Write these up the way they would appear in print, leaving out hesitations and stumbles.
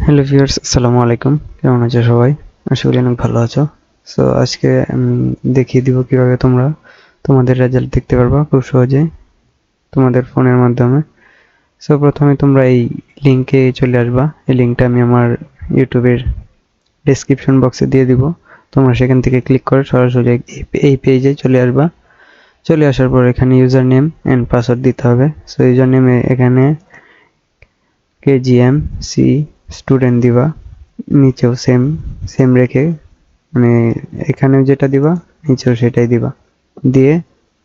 Hello viewers, আসসালামু আলাইকুম। কেমন আছো সবাই? আশা করি অনেক ভালো আছো। সো আজকে আমি দেখিয়ে দিব কিভাবে তোমরা তোমাদের রেজাল্ট দেখতে পারবা খুব সহজেই তোমাদের ফোনের মাধ্যমে। সো প্রথমে তোমরা এই লিংকে চলে আসবা। এই লিংকটা আমি আমার ইউটিউবের ডেসক্রিপশন বক্সে দিয়ে দিব। তোমরা সেখান থেকে ক্লিক করে সরাসরি এই পেজে চলে আসবা। চলে আসার পর এখানে ইউজার নেম এন্ড পাসওয়ার্ড দিতে হবে। সো ইউজার নেমে এখানে KGMC স্টুডেন্ট দিবা, নিচেও সেম রেখে মানে এখানেও যেটা দিবা নিচেও সেটাই দিবা, দিয়ে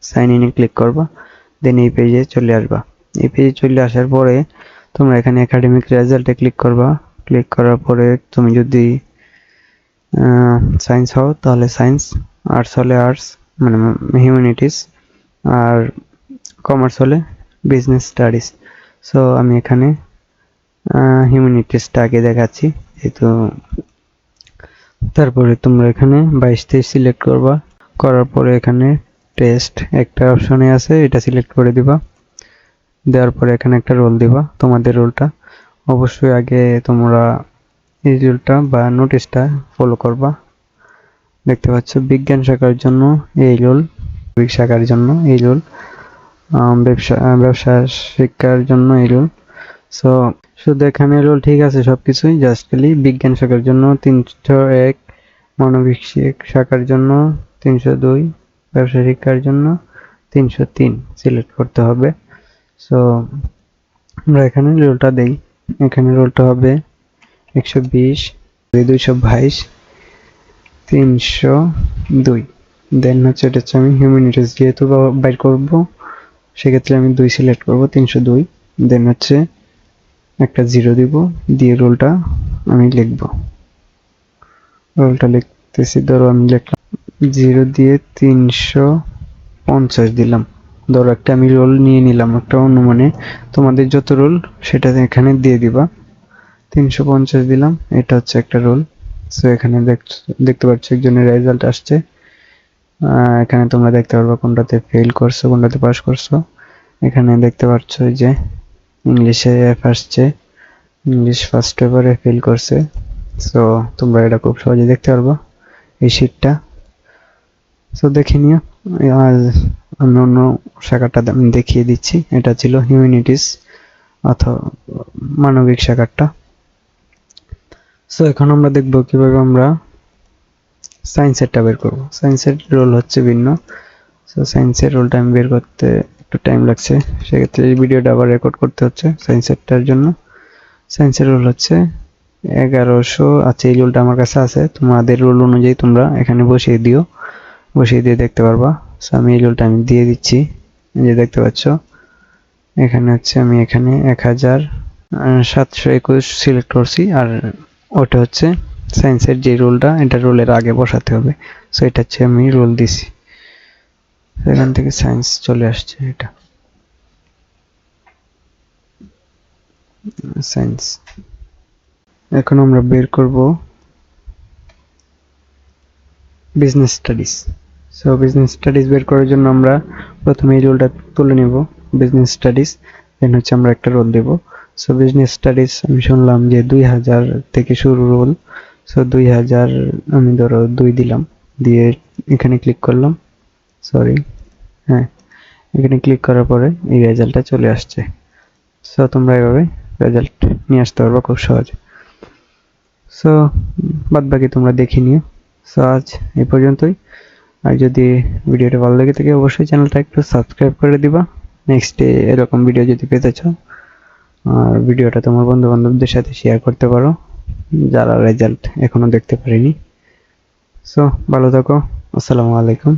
সাইন ইনে ক্লিক করবা। দেন এই পেজে চলে আসবা। এই পেজে চলে আসার পরে তোমরা এখানে একাডেমিক রেজাল্টে ক্লিক করবা। ক্লিক করার পরে তুমি যদি সায়েন্স হও তাহলে সায়েন্স, আর্টস হলে আর্টস মানে হিউম্যানিটিস, আর কমার্স হলে বিজনেস স্টাডিজ। সো আমি এখানে হিউম্যানিটিসটা আগে দেখাচ্ছি যেহেতু। তারপরে তোমরা এখানে 22-23 সিলেক্ট করবা। করার পরে এখানে টেস্ট একটা অপশনে আছে, এটা সিলেক্ট করে দিবা। দেওয়ার পরে এখানে একটা রোল দিবা, তোমাদের রোলটা। অবশ্যই আগে তোমরা এই রোলটা বা নোটিশটা ফলো করবা। দেখতে পাচ্ছ বিজ্ঞান শাখার জন্য এই রোল, শাখার জন্য এই রোল, ব্যবসা শিক্ষার জন্য এই রোল। সো শুধু এখানে রোল ঠিক আছে সবকিছুই, জাস্ট খালি বিজ্ঞান শাখার জন্য 301, মানবিক শাখার জন্য 302, ব্যবসা শিক্ষার জন্য 303 সিলেক্ট করতে হবে। সো আমরা এখানে রোলটা দেই। এখানে রোলটা হবে 120, 222, 302। দেন হচ্ছে এটা হচ্ছে আমি হিউম্যানিটিস যেহেতু বাইর করব সেক্ষেত্রে আমি 2 সিলেক্ট করব, 302। দেন হচ্ছে একটা 0 দিব, দিয়ে রোলটা আমি লিখব। রোলটা লিখতেছি, ধরো আমি লিখলাম 0 দিয়ে 350 দিলাম। ধরো একটা আমি রোল নিয়ে নিলাম একটা অনুমানে, তোমাদের যত রোল সেটা এখানে দিয়ে দিবা। 350 দিলাম, এটা হচ্ছে একটা রোল। সো এখানে দেখতে পাচ্ছ একজনের রেজাল্ট আসছে। এখানে তোমরা দেখতে পারবা কোনটাতে ফেল করছো কোনটাতে পাস করছো। এখানে দেখতে পাচ্ছ যে ইংলিশে এফ আসছে, ইংলিশ ফার্স্ট পেপারে ফেল করছে। সো তোমরা এটা খুব সহজে দেখতে পারবা এই শীটটা। সো দেখে নিও। আর আমি অন্য শাখাটা আমি দেখিয়ে দিচ্ছি। এটা ছিল হিউম্যানিটিস অথবা মানবিক শাখাটা। সো এখন আমরা দেখব কিভাবে আমরা সায়েন্সেরটা বের করব। সায়েন্সের রোল হচ্ছে ভিন্ন। সো সায়েন্সের রোলটা আমি বের করতে একটু টাইম লাগছে, সেক্ষেত্রে এই ভিডিওটা আবার রেকর্ড করতে হচ্ছে সায়েন্সেরটার জন্য। সায়েন্সের রোল হচ্ছে 1100। আচ্ছা, এই রোলটা আমার কাছে আছে, তোমাদের রোল অনুযায়ী তোমরা এখানে বসিয়ে দিও, বসিয়ে দিয়ে দেখতে পারবা। সো আমি এই রোলটা আমি দিয়ে দিচ্ছি, যে দেখতে পাচ্ছ এখানে হচ্ছে আমি এখানে 1721 সিলেক্ট করছি, আর ওটা হচ্ছে সায়েন্সের যে রোলটা, এটা রোলের আগে বসাতে হবে। সো এটা হচ্ছে আমি রোল দিছি, এখান থেকে সায়েন্স চলে আসছে। এটা সায়েন্স। এখন আমরা বের করব business studies. So business studies বের করার জন্য আমরা প্রথমে এই রোলটা তুলে নেব, বিজনেস স্টাডিজ। দেন হচ্ছে আমরা একটা রোল দেব। সো বিজনেস স্টাডিজ আমি শুনলাম যে 2000 থেকে শুরু রোল। সো 2000 আমি ধরো 2 দিলাম, দিয়ে এখানে ক্লিক করলাম। সরি, হ্যাঁ, এখানে ক্লিক করার পরে এই রেজাল্টটা চলে আসছে। সো তোমরা এভাবে রেজাল্ট নিয়ে আসতে পারবে খুব সহজে। সো বাদ বাকি তোমরা দেখে নিও। সো আজ এই পর্যন্তই। আর যদি ভিডিওটা ভালো লেগে থাকে অবশ্যই চ্যানেলটা একটু সাবস্ক্রাইব করে দিবা নেক্সট এরকম ভিডিও যদি পেতে চাও। আর ভিডিওটা তোমার বন্ধু বান্ধবদের সাথে শেয়ার করতে পারো যারা রেজাল্ট এখনো দেখতে পারেনি। সো ভালো থাকো, আসসালামু আলাইকুম।